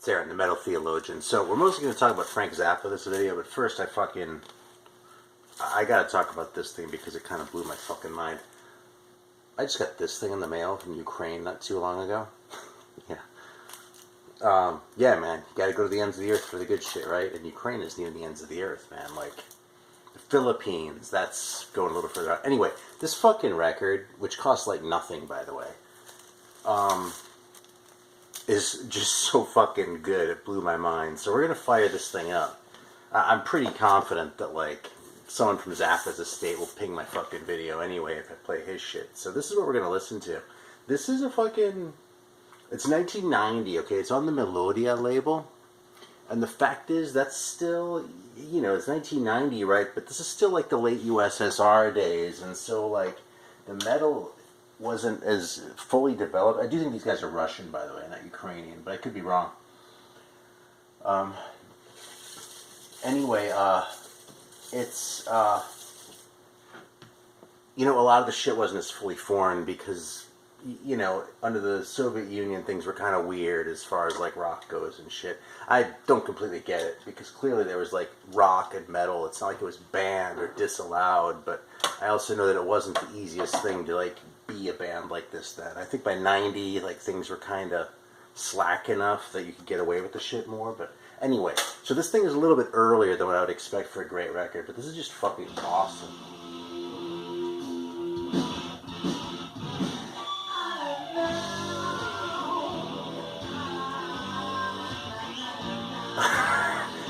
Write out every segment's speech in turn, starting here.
Darren, the metal theologian. So we're mostly going to talk about Frank Zappa this video, but first I gotta talk about this thing because it kind of blew my fucking mind. I just got this thing in the mail from Ukraine not too long ago. Yeah, man, you gotta go to the ends of the earth for the good shit, right? And Ukraine is near the ends of the earth, man. Like, the Philippines, that's going a little further out. Anyway, this fucking record, which costs like nothing, by the way, is just so fucking good, it blew my mind. So we're gonna fire this thing up. I'm pretty confident that, like, someone from Zappa's estate will ping my fucking video anyway if I play his shit. So this is what we're gonna listen to. This is a fucking... It's 1990, okay? It's on the Melodia label. And the fact is, that's still, you know, it's 1990, right? But this is still like the late USSR days. And so, like, the metal wasn't as fully developed. I do think these guys are Russian, by the way, not Ukrainian. But I could be wrong. Anyway, it's, you know, a lot of the shit wasn't as fully foreign because, you know, under the Soviet Union, things were kind of weird as far as, like, rock goes and shit. I don't completely get it, because clearly there was, like, rock and metal. It's not like it was banned or disallowed, but I also know that it wasn't the easiest thing to, like, be a band like this then. I think by 90, like, things were kind of slack enough that you could get away with the shit more, but anyway. So this thing is a little bit earlier than what I would expect for a great record, but this is just fucking awesome.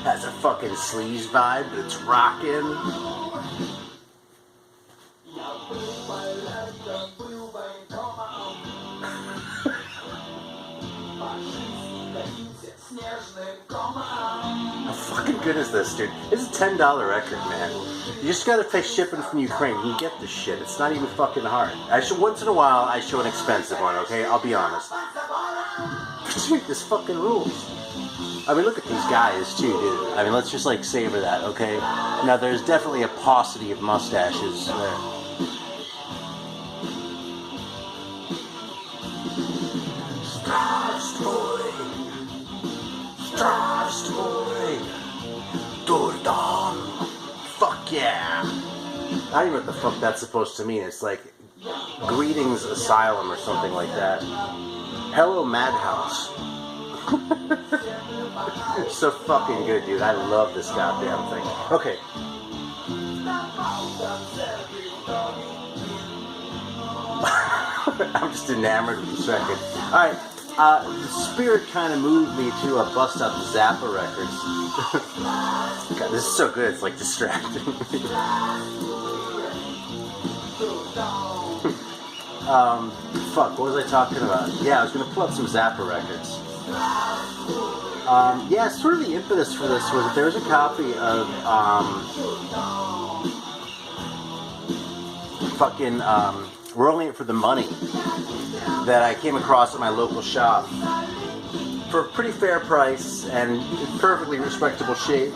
Has a fucking sleaze vibe, but it's rocking. How fucking good is this, dude? This is a $10 record, man. You just gotta pay shipping from Ukraine. You can get this shit. It's not even fucking hard. Once in a while, I show an expensive one, okay? I'll be honest. Dude, this fucking rules. I mean, look at these guys, too, dude. I mean, let's just, like, savor that, okay? Now, there's definitely a paucity of mustaches there. Strafstory! Dordon! Fuck yeah! I don't even know what the fuck that's supposed to mean. It's like, Greetings Asylum or something like that. Hello, Madhouse. So fucking good, dude. I love this goddamn thing. Okay. I'm just enamored with this record. Alright, the spirit kind of moved me to bust out the Zappa records. God, this is so good, it's like distracting. Fuck, what was I talking about? Yeah, I was gonna pull up some Zappa records. Yeah, sort of the impetus for this was that there was a copy of We're Only In It For The Money that I came across at my local shop for a pretty fair price and in perfectly respectable shape,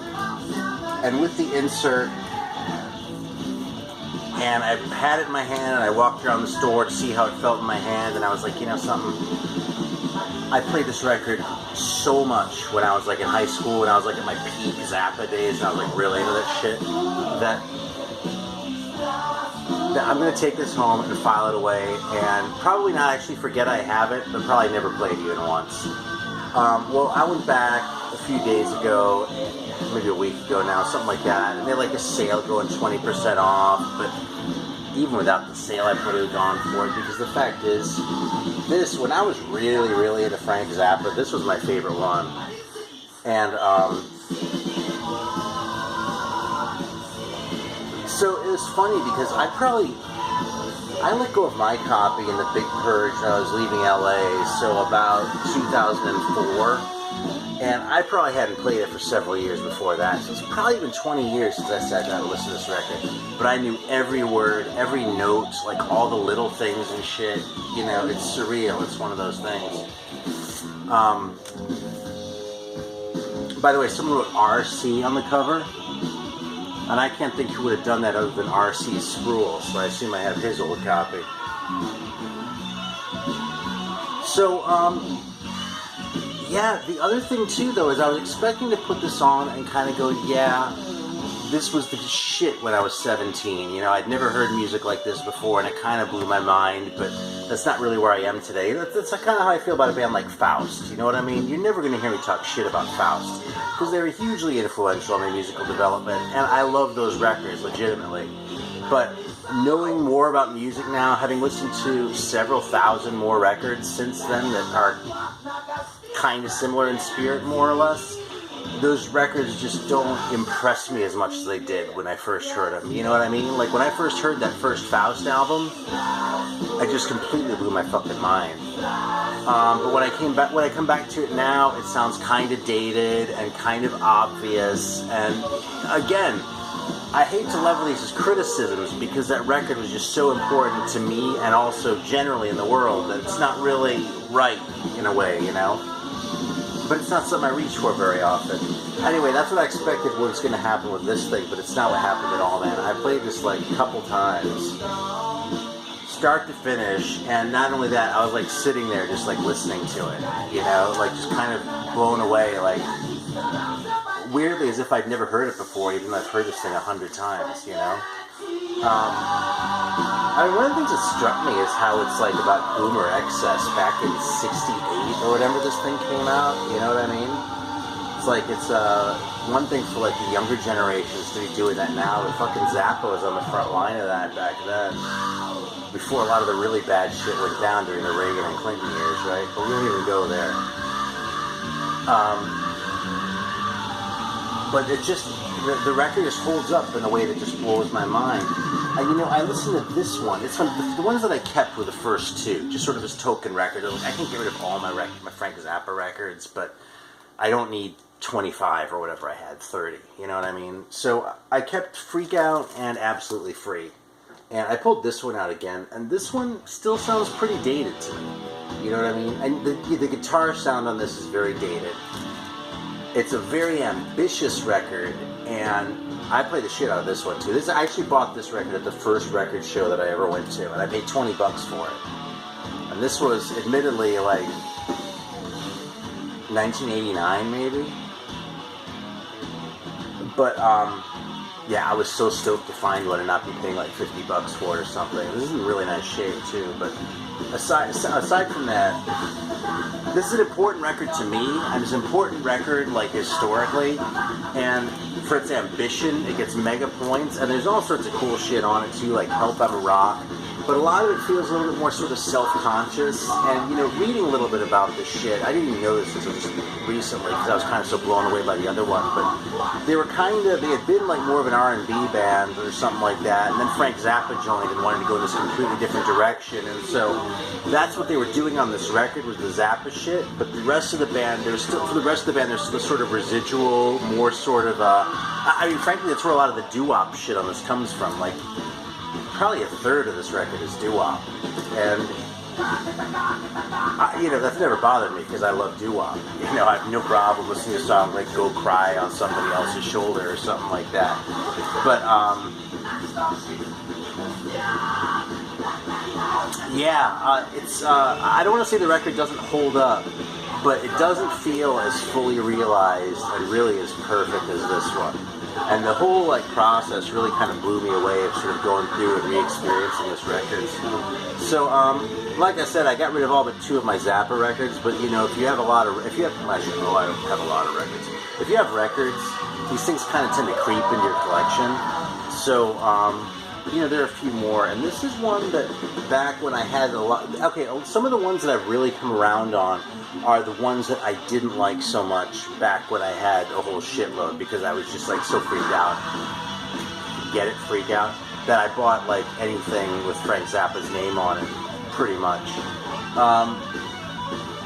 and with the insert. And I had it in my hand and I walked around the store to see how it felt in my hand, and I was like, you know something? I played this record so much when I was like in high school, when I was like in my peak Zappa days, and I was like really into that shit, that I'm going to take this home and file it away, and probably not actually forget I have it, but probably never play it even once. Well, I went back a few days ago, maybe a week ago now, something like that, and they had like a sale going 20% off, but even without the sale, I probably would have gone for it, because the fact is, this, when I was really, really into Frank Zappa, this was my favorite one. And, so it was funny because I let go of my copy in the Big Purge when I was leaving LA, so about 2004. And I probably hadn't played it for several years before that. So it's probably been 20 years since I sat down to listen to this record. But I knew every word, every note, like all the little things and shit. You know, it's surreal. It's one of those things. By the way, someone wrote RC on the cover. And I can't think who would have done that other than R.C. Sproul. So I assume I have his old copy. So, Yeah, the other thing too, though, is I was expecting to put this on and kind of go, yeah, this was the shit when I was 17. You know, I'd never heard music like this before, and it kind of blew my mind, but that's not really where I am today. That's kind of how I feel about a band like Faust, you know what I mean? You're never going to hear me talk shit about Faust, because they were hugely influential on my musical development, and I love those records, legitimately. But knowing more about music now, having listened to several thousand more records since then that are kind of similar in spirit, more or less, those records just don't impress me as much as they did when I first heard them. You know what I mean? Like, when I first heard that first Faust album, I just completely blew my fucking mind. But when I come back to it now, it sounds kind of dated and kind of obvious. And again, I hate to level these as criticisms because that record was just so important to me and also generally in the world that it's not really right in a way, you know? But it's not something I reach for very often. Anyway, that's what I expected was going to happen with this thing, but it's not what happened at all, man. I played this like a couple times, start to finish, and not only that, I was like sitting there just like listening to it, you know, like just kind of blown away, like weirdly as if I'd never heard it before, even though I've heard this thing 100 times, you know. I mean, one of the things that struck me is how it's like about boomer excess back in '68 or whatever this thing came out, you know what I mean? It's like, it's one thing for like the younger generations to be doing that now, but fucking Zappa was on the front line of that back then, before a lot of the really bad shit went down during the Reagan and Clinton years, right? But we don't even go there. But it just, the record just holds up in a way that just blows my mind. And you know, I listened to this one. It's one the ones that I kept were the first two, just sort of as token record. Like, I can get rid of all my Frank Zappa records, but I don't need 25 or whatever I had, 30. You know what I mean? So I kept Freak Out and Absolutely Free. And I pulled this one out again, and this one still sounds pretty dated to me. You know what I mean? And the guitar sound on this is very dated. It's a very ambitious record, and I played the shit out of this one too. I actually bought this record at the first record show that I ever went to, and I paid $20 for it. And this was admittedly like 1989 maybe. But yeah, I was so stoked to find one and not be paying like $50 for it or something. This is in really nice shape too, but aside from that, this is an important record to me, and it's an important record, like, historically, and for its ambition, it gets mega points, and there's all sorts of cool shit on it, too, like Help I'm a Rock, but a lot of it feels a little bit more sort of self-conscious, and, you know, reading a little bit about this shit, I didn't even know this until just recently, because I was kind of so blown away by the other one, but they had been, like, more of an R&B band or something like that, and then Frank Zappa joined and wanted to go in this completely different direction, and so that's what they were doing on this record, was the Zappa shit, but the rest of the band, there's still the sort of residual, more sort of, I mean, frankly, that's where a lot of the doo-wop shit on this comes from, like, probably a third of this record is doo-wop, and, you know, that's never bothered me, because I love doo-wop, you know, I have no problem listening to a song like Go Cry on somebody else's shoulder, or something like that, but, yeah, it's, I don't want to say the record doesn't hold up, but it doesn't feel as fully realized and really as perfect as this one. And the whole, like, process really kind of blew me away of sort of going through and re-experiencing this record. So, like I said, I got rid of all but 2 of my Zappa records, but, you know, I don't have a lot of records. If you have records, these things kind of tend to creep into your collection. So, you know, there are a few more, and this is one that back when I had a lot. Okay, some of the ones that I've really come around on are the ones that I didn't like so much back when I had a whole shitload, because I was just like so freaked out. Get it? Freak out? That I bought like anything with Frank Zappa's name on it, pretty much.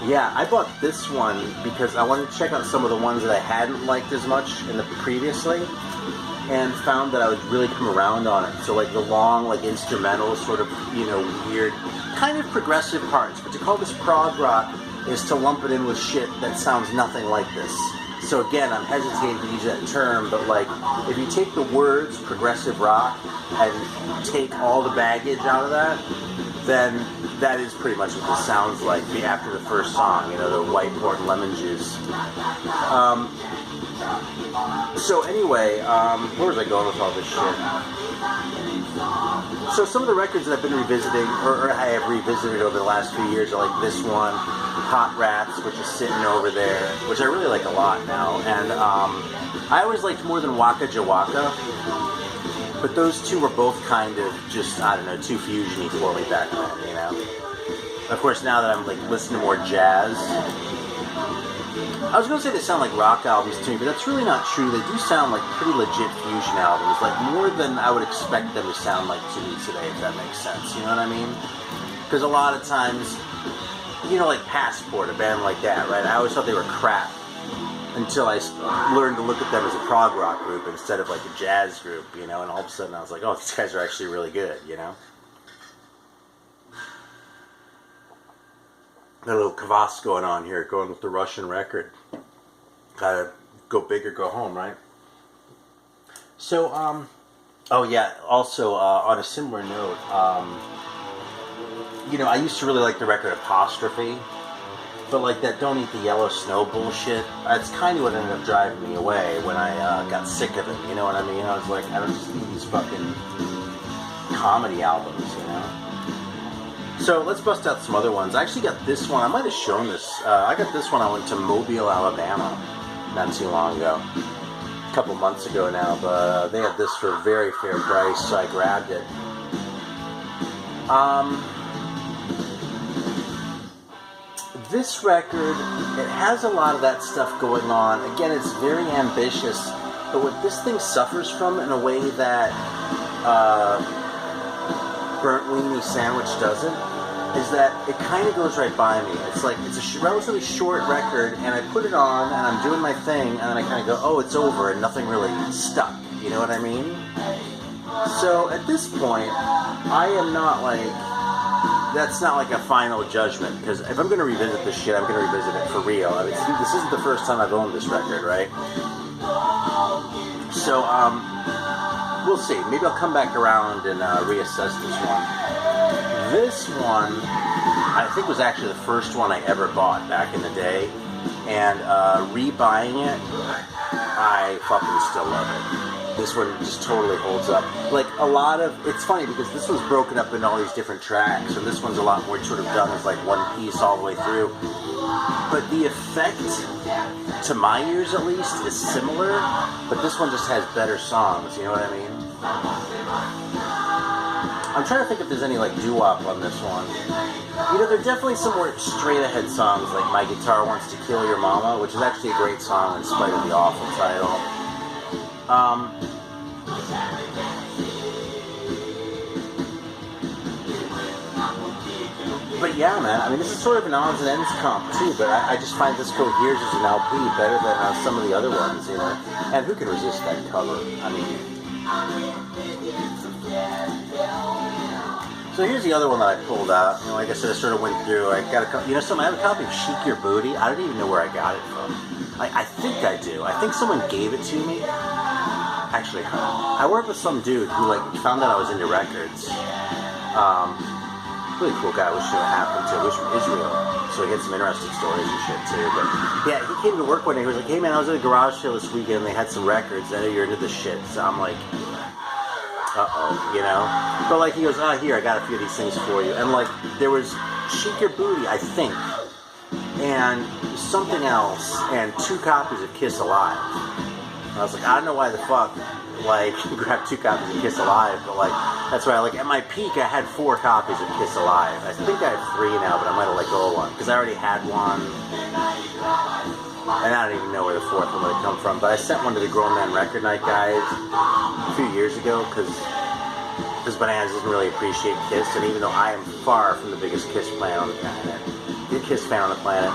Yeah, I bought this one because I wanted to check out some of the ones that I hadn't liked as much in the previously, and found that I would really come around on it. So like the long, like instrumental sort of, you know, weird, kind of progressive parts. But to call this prog rock is to lump it in with shit that sounds nothing like this. So again, I'm hesitating to use that term, but like, if you take the words progressive rock and take all the baggage out of that, then that is pretty much what this sounds like after the first song, you know, the white port and lemon juice. So anyway, where was I going with all this shit? So some of the records that I've been revisiting, or I have revisited over the last few years, are like this one, Hot Rats, which is sitting over there, which I really like a lot now. And I always liked more than Waka Jawaka, but those two were both kind of just, I don't know, too fusiony for me back then, you know? Of course, now that I'm like listening to more jazz, I was going to say they sound like rock albums to me, but that's really not true. They do sound like pretty legit fusion albums, like more than I would expect them to sound like to me today, if that makes sense. You know what I mean? Because a lot of times, you know, like Passport, a band like that, right? I always thought they were crap until I learned to look at them as a prog rock group instead of like a jazz group, you know? And all of a sudden I was like, oh, these guys are actually really good, you know? Got a little kvass going on here, going with the Russian record. Gotta go big or go home, right? So, oh yeah, also, on a similar note, you know, I used to really like the record Apostrophe, but like that Don't Eat the Yellow Snow bullshit, that's kind of what ended up driving me away when I got sick of it, you know what I mean? I was like, I don't just need these fucking comedy albums, you know? So let's bust out some other ones. I actually got this one. I might have shown this. I got this one. I went to Mobile, Alabama not too long ago. A couple months ago now. But they had this for a very fair price, so I grabbed it. This record, it has a lot of that stuff going on. Again, it's very ambitious. But what this thing suffers from in a way that Burnt Weenie Sandwich doesn't, is that it kind of goes right by me. It's like, it's a relatively short record, and I put it on, and I'm doing my thing, and then I kind of go, oh, it's over, and nothing really stuck. You know what I mean? So, at this point, I am not like, that's not like a final judgment, because if I'm going to revisit this shit, I'm going to revisit it for real. I mean, this isn't the first time I've owned this record, right? So, we'll see. Maybe I'll come back around and reassess this one. This one, I think, was actually the first one I ever bought back in the day. And rebuying it, I fucking still love it. This one just totally holds up. Like, a lot of... It's funny, because this one's broken up into all these different tracks, and this one's a lot more sort of done as, like, one piece all the way through. But the effect, to my ears at least, is similar, but this one just has better songs, you know what I mean? I'm trying to think if there's any, like, doo-wop on this one. You know, there are definitely some more straight-ahead songs, like My Guitar Wants to Kill Your Mama, which is actually a great song in spite of the awful title. But yeah, man, I mean, this is sort of an odds and ends comp, too, but I just find this Coheres as an LP better than some of the other ones, you know? And who can resist that cover? I mean... So here's the other one that I pulled out. You know, like I said, I sort of went through. I got a copy. You know, I have a copy of Chic Your Booty. I don't even know where I got it from. I think I do. I think someone gave it to me. Actually, I worked with some dude who like found out I was into records. Really cool guy. I wish it would happen to. I wish from Israel. So he had some interesting stories and shit too. But yeah, he came to work one day. He was like, "Hey man, I was at a garage sale this weekend. And they had some records. I know you're into this shit." So I'm like, you know? But like, he goes, here, I got a few of these things for you. And like, there was Chic Your Booty, I think, and something else, and 2 copies of Kiss Alive. And I was like, I don't know why the fuck, like, grab 2 copies of Kiss Alive, but like, that's right, like, at my peak, I had 4 copies of Kiss Alive. I think I have 3 now, but I might have let go of one, because I already had one. And I don't even know where the 4th one would come from, but I sent one to the Grown Man Record Night guys a few years ago, because Bananas doesn't really appreciate Kiss, and even though I am far from the biggest Kiss fan on the planet,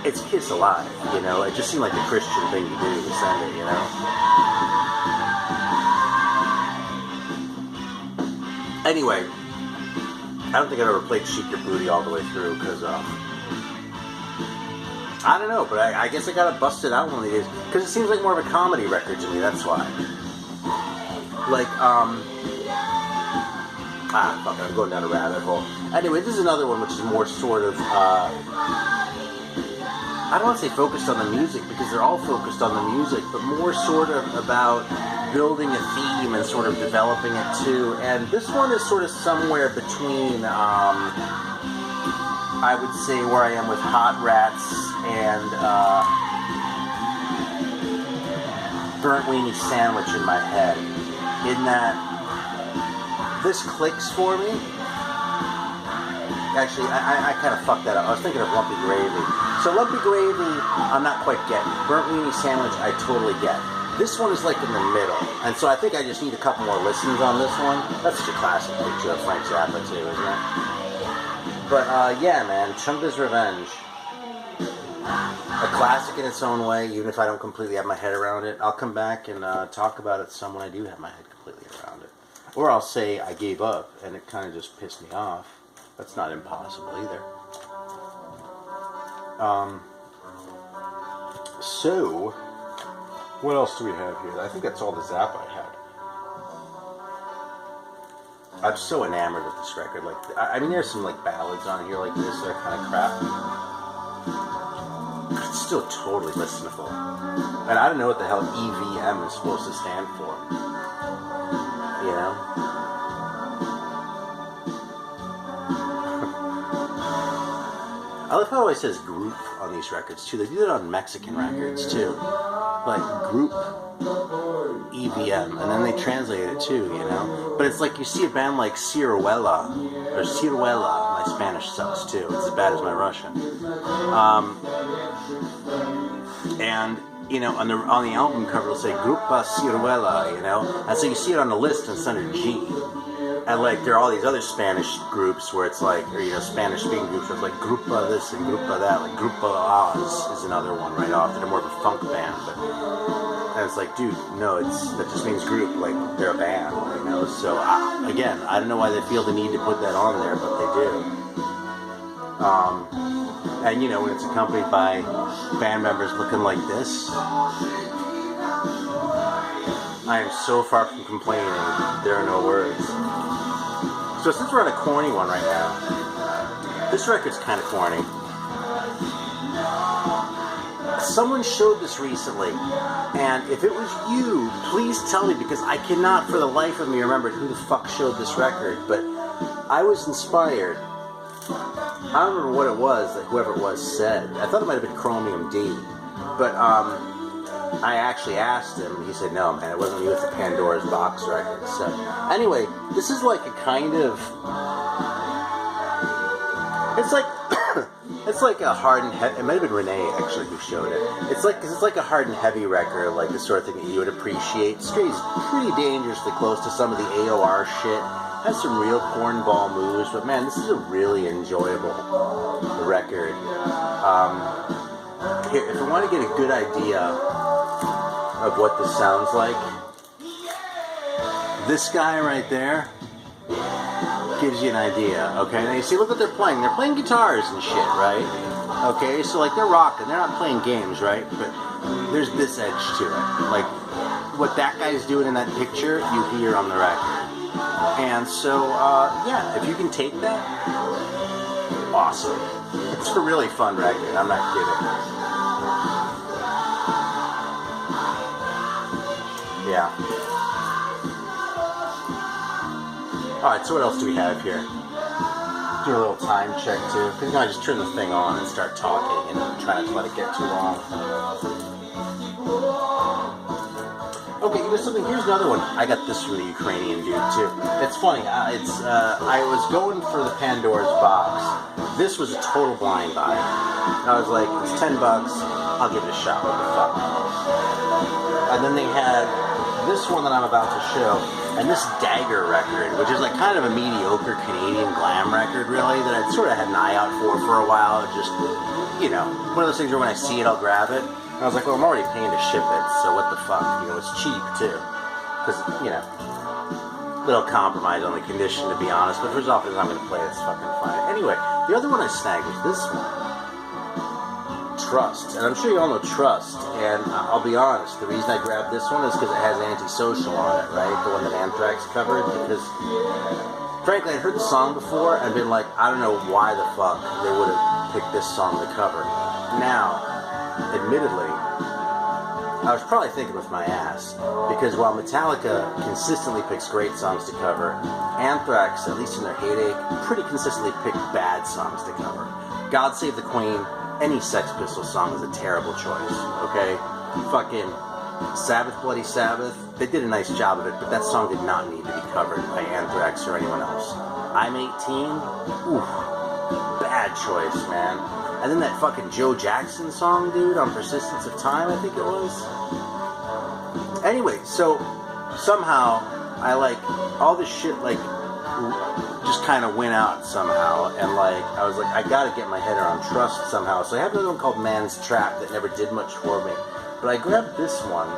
it's Kiss Alive, you know? It just seemed like the Christian thing to do to send it, you know? Anyway, I don't think I've ever played Chic Your Booty all the way through, because, I don't know, but I guess I gotta bust it out one of these days. Because it seems like more of a comedy record to me, that's why. Like, fuck it, I'm going down a rabbit hole. Anyway, this is another one which is more sort of, I don't want to say focused on the music, because they're all focused on the music, but more sort of about building a theme and sort of developing it too. And this one is sort of somewhere between, I would say, where I am with Hot Rats and Burnt Weenie Sandwich in my head. In that, this clicks for me. Actually, I kind of fucked that up. I was thinking of Lumpy Gravy. So Lumpy Gravy, I'm not quite getting. Burnt Weenie Sandwich, I totally get. This one is like in the middle. And so I think I just need a couple more listens on this one. That's such a classic picture of Frank Zappa too, isn't it? But yeah, man, Chunga's Revenge. A classic in its own way, even if I don't completely have my head around it. I'll come back and talk about it some when I do have my head completely around it. Or I'll say I gave up and it kind of just pissed me off. That's not impossible either. So, what else do we have here? I think that's all the Zappa I had. I'm so enamored with this record. Like, I mean, there's some like ballads on here like this that are kind of crap. It's still totally listenable. And I don't know what the hell EVM is supposed to stand for. You know? I love how it always says group on these records too. They do that on Mexican records too. Like group EVM. And then they translate it too, you know? But it's like you see a band like Ciruela. Or Ciruela. My Spanish sucks too. It's as bad as my Russian. And, you know, on the album cover it'll say Grupa Ciruela, you know? And so you see it on the list and it's under G. And like there are all these other Spanish groups where it's like, or you know, Spanish speaking groups where it's like Grupa this and Grupa that. Like Grupa Oz is another one right off. They're more of a funk band, but and it's like, dude, no, that just means group. Like they're a band, you know. So again, I don't know why they feel the need to put that on there, but they do. And you know, when it's accompanied by band members looking like this, I am so far from complaining. There are no words. So since we're on a corny one right now, this record's kind of corny. Someone showed this recently, and if it was you, please tell me, because I cannot for the life of me remember who the fuck showed this record, but I was inspired. I don't remember what it was that whoever it was said. I thought it might have been Chromium D, but I actually asked him, and he said, no, man, it wasn't you, it's the Pandora's Box record. So, anyway, this is like a kind of, it's like, it's like a hard and heavy, it might have been Renee, actually, who showed it. It's like a hard and heavy record, like the sort of thing that you would appreciate. Stray's pretty dangerously close to some of the AOR shit. Has some real cornball moves, but man, this is a really enjoyable record. Here, if I want to get a good idea of what this sounds like, this guy right there gives you an idea, okay? Now you see, look what they're playing. They're playing guitars and shit, right? Okay, so like they're rocking. They're not playing games, right? But there's this edge to it. Like what that guy's doing in that picture, you hear on the record. And so, yeah, if you can take that, awesome. It's a really fun record. I'm not kidding. Yeah. Alright, so what else do we have here? Do a little time check too. Because I just turn the thing on and start talking and try not to let it get too long. Okay, you know something? Here's another one. I got this from the Ukrainian dude too. It's funny. I was going for the Pandora's Box. This was a total blind buy. I was like, it's $10. I'll give it a shot. What the fuck? And then they had this one that I'm about to show, and this Dagger record, which is like kind of a mediocre Canadian glam record, really, that I sort of had an eye out for a while. Just, you know, one of those things where when I see it, I'll grab it. And I was like, well, I'm already paying to ship it, so what the fuck? You know, it's cheap, too. Because, you know, little compromise on the condition, to be honest. But for as often as I'm going to play it, it's fucking fine. Anyway, the other one I snagged was this one. Trust. And I'm sure you all know Trust. And I'll be honest, the reason I grabbed this one is because it has Antisocial on it, right? The one that Anthrax covered. Because Frankly, I'd heard the song before and been like, I don't know why the fuck they would have picked this song to cover. Now, admittedly, I was probably thinking with my ass, because while Metallica consistently picks great songs to cover, Anthrax, at least in their heyday, pretty consistently picked bad songs to cover. God Save the Queen, any Sex Pistols song is a terrible choice, okay? Fucking Sabbath, Bloody Sabbath, they did a nice job of it, but that song did not need to be covered by Anthrax or anyone else. I'm 18, oof, bad choice, man. And then that fucking Joe Jackson song, dude, on Persistence of Time, I think it was. Anyway, so somehow I like all this shit like just kind of went out somehow, and like I was like, I gotta get my head around Trust somehow. So I have another one called Man's Trap that never did much for me, but I grabbed this one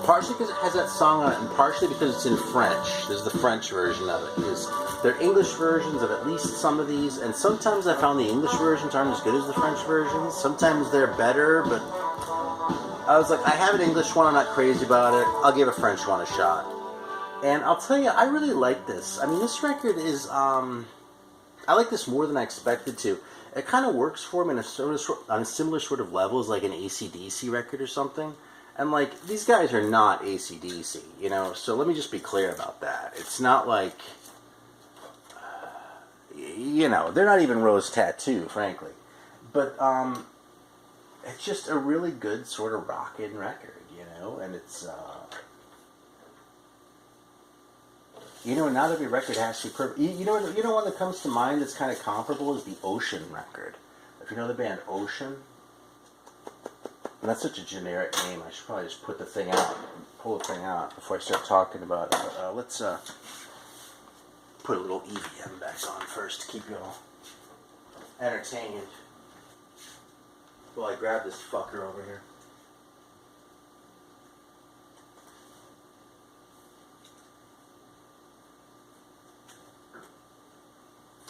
partially because it has that song on it, and partially because it's in French. This is the French version of it. There are English versions of at least some of these, and sometimes I found the English versions aren't as good as the French versions. Sometimes they're better, but I was like, I have an English one, I'm not crazy about it. I'll give a French one a shot. And I'll tell you, I really like this. I mean, this record is, I like this more than I expected to. It kind of works for me on a similar sort of level as like an AC/DC record or something. And like, these guys are not AC/DC, you know? So let me just be clear about that. It's not like, you know, they're not even Rose Tattoo, frankly. But, it's just a really good sort of rockin' record, you know? And it's, you know, not every record has to be perfect. You know one that comes to mind that's kind of comparable is the Ocean record. If you know the band Ocean, and that's such a generic name, I should probably just pull the thing out before I start talking about it. But, let's put a little EVM back on first to keep you all entertained while I grab this fucker over here.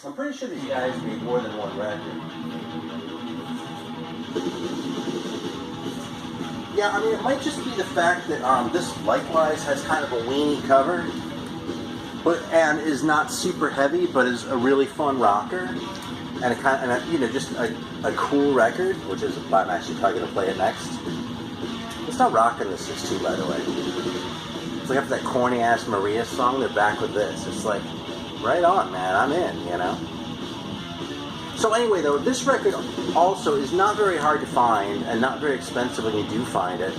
I'm pretty sure these guys made more than one record. Yeah, I mean, it might just be the fact that this likewise has kind of a weenie cover, and is not super heavy, but is a really fun rocker, and you know, just a cool record, which is why I'm actually probably going to play it next. It's not rocking this is too, by the way. It's like after that corny ass Maria song, they're back with this. It's like, right on, man, I'm in, you know? So anyway, though, this record also is not very hard to find and not very expensive when you do find it.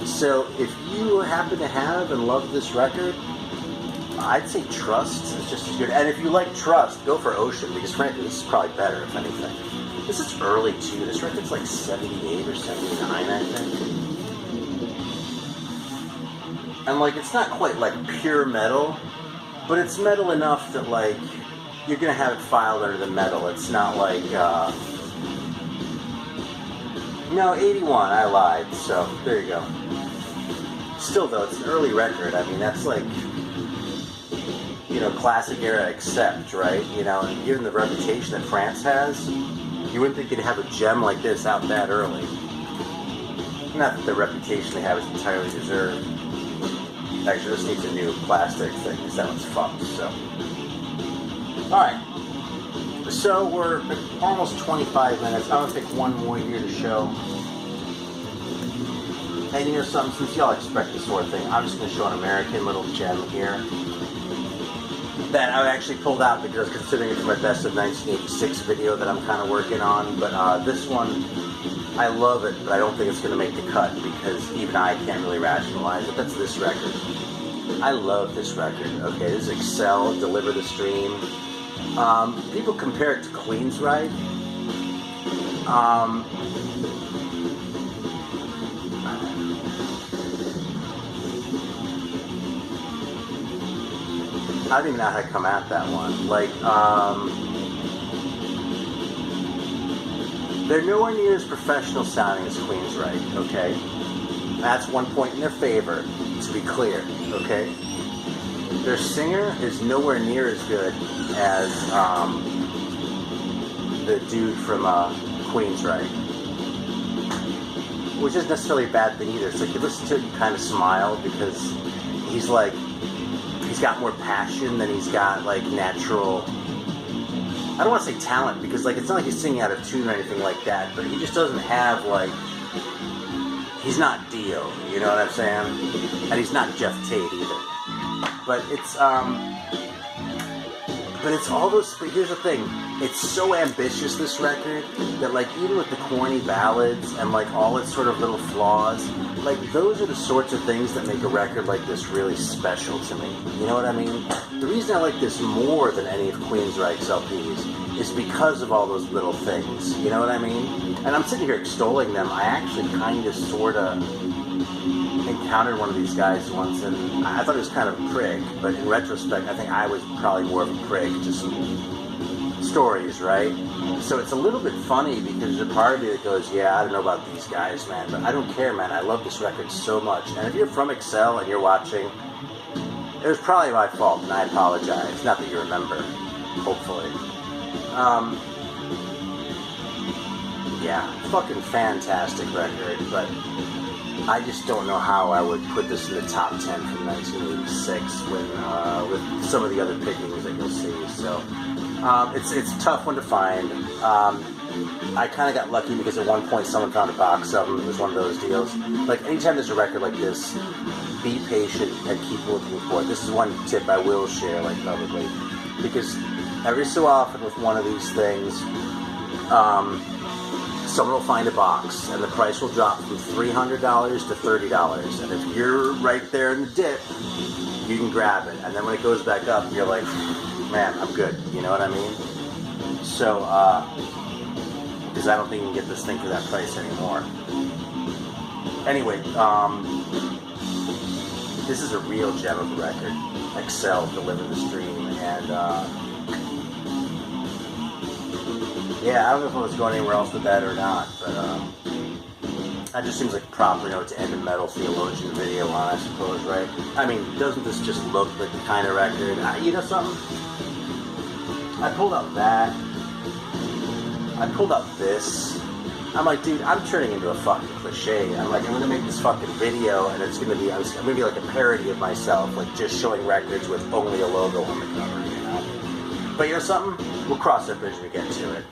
So if you happen to have and love this record, I'd say Trust is just as good. And if you like Trust, go for Ocean, because frankly, this is probably better, if anything. This is early, too. This record's like 78 or 79, I think. And, like, it's not quite, like, pure metal, but it's metal enough that, like, you're going to have it filed under the metal. It's not like, no, 81, I lied, so there you go. Still, though, it's an early record. I mean, that's like, you know, classic era Accept, right? You know, and given the reputation that France has, you wouldn't think you'd have a gem like this out that early. Not that the reputation they have is entirely deserved. Actually, this needs a new plastic thing, because that one's fucked, so. Alright. So, we're almost 25 minutes. I'm going to pick one more here to show. And you know something, since y'all expect this sort of thing, I'm just going to show an American little gem here that I actually pulled out because I was considering it for my Best of 1986 video that I'm kind of working on. But this one, I love it, but I don't think it's going to make the cut because even I can't really rationalize it. That's this record. I love this record. Okay, this is Excel, Deliver the Stream. People compare it to Queensryche. I don't even know how to come at that one. Like, they're nowhere near as professional sounding as Queensryche, okay? That's one point in their favor, to be clear, okay? Their singer is nowhere near as good as the dude from Queensryche. Which isn't necessarily a bad thing either. It's like you listen to it, you kind of smile because he's he's got more passion than he's got like natural. I don't want to say talent because like it's not like he's singing out of tune or anything like that, but he just doesn't have like. He's not Dio, you know what I'm saying? And he's not Jeff Tate either. But it's all those. But here's the thing: it's so ambitious, this record, that like even with the corny ballads and like all its sort of little flaws, like those are the sorts of things that make a record like this really special to me. You know what I mean? The reason I like this more than any of Queensryche's LPs is because of all those little things. You know what I mean? And I'm sitting here extolling them. I actually kind of, sort of encountered one of these guys once, and I thought he was kind of a prick, but in retrospect, I think I was probably more of a prick, just stories, right? So it's a little bit funny because there's a part of me that goes, yeah, I don't know about these guys, man, but I don't care, man. I love this record so much. And if you're from Excel and you're watching, it was probably my fault, and I apologize. Not that you remember, hopefully. Yeah, fucking fantastic record, but I just don't know how I would put this in the top 10 from 1986 when, with some of the other pickings that you'll see. So it's a tough one to find. I kind of got lucky because at one point someone found a box of them. It was one of those deals. Like anytime there's a record like this, be patient and keep looking for it. This is one tip I will share, like publicly, because every so often with one of these things, someone will find a box and the price will drop from $300 to $30, and if you're right there in the dip, you can grab it, and then when it goes back up, you're like, man, I'm good, you know what I mean? So, because I don't think you can get this thing for that price anymore. Anyway, this is a real gem of a record. Excel delivered the stream, and yeah, I don't know if I was going anywhere else with that or not, but that just seems like a proper note to end a metal theologian video on, I suppose, right? I mean, doesn't this just look like the kind of record? You know something? I pulled out that. I pulled out this. I'm like, dude, I'm turning into a fucking cliche. I'm like, I'm gonna make this fucking video, and it's gonna be, I'm gonna be like a parody of myself, like just showing records with only a logo on the cover, you know? But you know something? We'll cross that bridge when we get to it.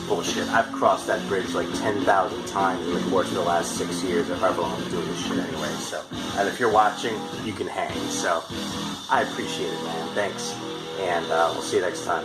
Bullshit. I've crossed that bridge like 10,000 times in the course of the last 6 years, if I've long been doing this shit anyway, so. And if you're watching, you can hang, so. I appreciate it, man. Thanks. And we'll see you next time.